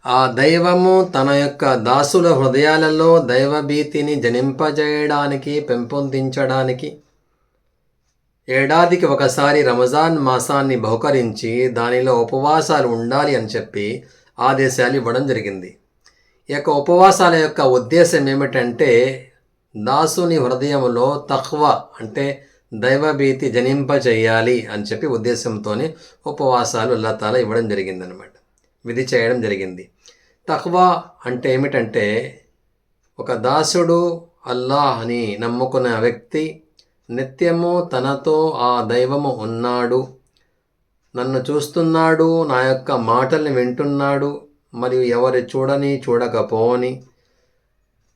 ఆ దైవము తన యొక్క దాసుల హృదయాలలో దైవభీతిని జనింపజేయడానికి, పెంపొందించడానికి ఏడాదికి ఒకసారి రంజాన్ మాసాన్ని బహుకరించి దానిలో ఉపవాసాలు ఉండాలి అని చెప్పి ఆదేశాలు ఇవ్వడం జరిగింది. ఈ యొక్క ఉపవాసాల యొక్క ఉద్దేశం ఏమిటంటే దాసుని హృదయంలో తఖ్వా అంటే దైవభీతి జనింపజేయాలి అని చెప్పి ఉద్దేశంతోనే ఉపవాసాలు అల్లాహ్ తాలా ఇవ్వడం జరిగిందనమాట, విధి చేయడం జరిగింది. తఖ్వా అంటే ఏమిటంటే ఒక దాసుడు అల్లాహ్ని నమ్ముకున్న వ్యక్తి నిత్యము తనతో ఆ దైవము ఉన్నాడు, నన్ను చూస్తున్నాడు, నా యొక్క మాటల్ని వింటున్నాడు, మరియు ఎవరు చూడని చూడకపోని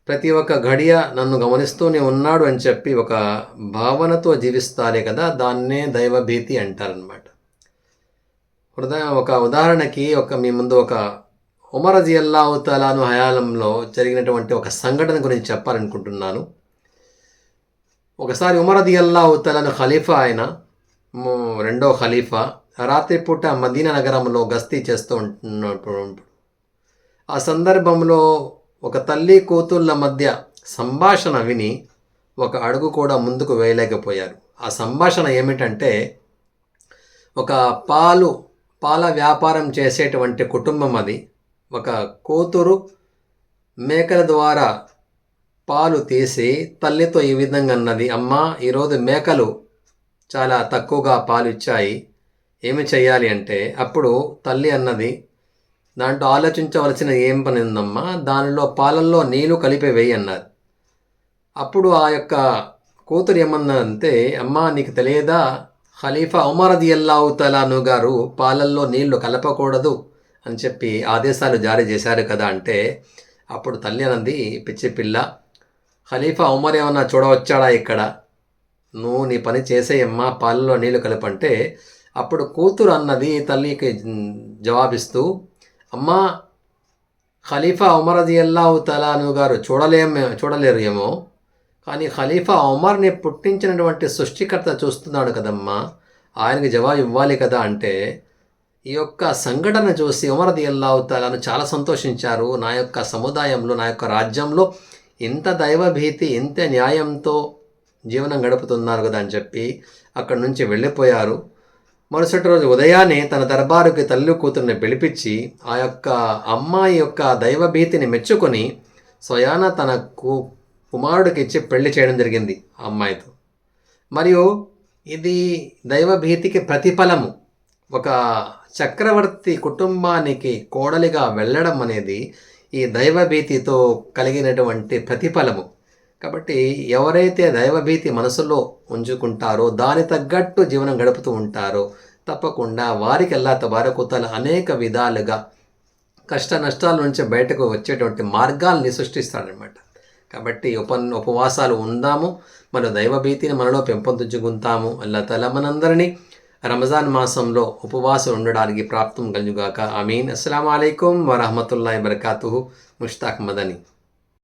ప్రతి ఒక్క గడియ నన్ను గమనిస్తూనే ఉన్నాడు అని చెప్పి ఒక భావనతో జీవిస్తారే కదా, దాన్నే దైవభీతి అంటారనమాట. ఒక ఉదాహరణకి మీ ముందు ఒక ఉమర్ రజియల్లాహు తఆలా హయాలంలో జరిగినటువంటి ఒక సంఘటన గురించి చెప్పాలనుకుంటున్నాను. ఒకసారి ఉమర్ రజియల్లాహు తఆలా ఖలీఫా ఆయన, రెండో ఖలీఫా, రాత్రిపూట మదీనా నగరంలో గస్తీ చేస్తూ ఉంటున్నప్పుడు ఆ సందర్భంలో ఒక తల్లి కూతుళ్ళ మధ్య సంభాషణ విని ఒక అడుగు కూడా ముందుకు వేయలేకపోయారు. ఆ సంభాషణ ఏమిటంటే ఒక పాల వ్యాపారం చేసేటువంటి కుటుంబం అది. ఒక కూతురు మేకల ద్వారా పాలు తీసి తల్లితో ఈ విధంగా అన్నది, అమ్మా ఈరోజు మేకలు చాలా తక్కువగా పాలు ఇచ్చాయి, ఏమి చెయ్యాలి అంటే, అప్పుడు తల్లి అన్నది, దాంట్లో ఆలోచించవలసిన ఏం పని ఉందమ్మా, దానిలో పాలల్లో నీళ్లు కలిపి వేయి అన్నారు. అప్పుడు ఆ యొక్క కూతురు ఏమన్నదంటే, అమ్మా నీకు తెలియదా, ఖలీఫా ఉమర్ రజియల్లాహు తఆలా గారు పాలల్లో నీళ్లు కలపకూడదు అని చెప్పి ఆదేశాలు జారీ చేశారు కదా అంటే, అప్పుడు తల్లి అన్నది, పిచ్చి పిల్ల, ఖలీఫా ఉమర్ ఏమన్నా చూడవచ్చాడా ఇక్కడ, నువ్వు నీ పని చేసేయమ్మా, పాలల్లో నీళ్లు కలపంటే, అప్పుడు కూతురు అన్నది తల్లికి జవాబిస్తూ, అమ్మా ఖలీఫా ఉమర్ రజియల్లాహు తఆలా గారు చూడలేరు ఏమో, కానీ ఖలీఫా ఉమర్ని పుట్టించినటువంటి సృష్టికర్త చూస్తున్నాడు కదమ్మా, ఆయనకి జవాబు ఇవ్వాలి కదా అంటే, ఈ యొక్క సంఘటన చూసి ఉమర్ రజియల్లాహు తఆలా చాలా సంతోషించారు. నా యొక్క సముదాయంలో, నా యొక్క రాజ్యంలో ఇంత దైవభీతి, ఇంత న్యాయంతో జీవనం గడుపుతున్నారు కదా అని చెప్పి అక్కడి నుంచి వెళ్ళిపోయారు. మరుసటి రోజు ఉదయాన్నే తన దర్బారుకి తల్లి కూతుర్ని పిలిపించి ఆ యొక్క అమ్మాయి యొక్క దైవభీతిని మెచ్చుకొని స్వయాన తన కుమారుడికి ఇచ్చి పెళ్లి చేయడం జరిగింది ఆ అమ్మాయితో. మరియు ఇది దైవభీతికి ప్రతిఫలము. ఒక చక్రవర్తి కుటుంబానికి కోడలిగా వెళ్ళడం అనేది ఈ దైవభీతితో కలిగినటువంటి ప్రతిఫలము. కాబట్టి ఎవరైతే దైవభీతి మనసులో ఉంచుకుంటారో, దాని తగ్గట్టు జీవనం గడుపుతూ ఉంటారో, తప్పకుండా వారికి అల్లాహ్ తబారక తఆలా అనేక విధాలుగా కష్ట నష్టాల నుంచి బయటకు వచ్చేటువంటి మార్గాల్ని సృష్టిస్తాడనమాట. కాబట్టి ఉపవాసాలు ఉందాము, మన దైవభీతిని మనలో పెంపొందించుకుంటాము. అల్లాహ్ తఆలా మనందరినీ రంజాన్ మాసంలో ఉపవాసం ఉండడానికి ప్రాప్తం కలుగుగాక. ఆమీన్. అస్సలాము అలైకుం వరహమతుల్లాహి వబరకాతుహు. ముష్తాక్ మదనీ.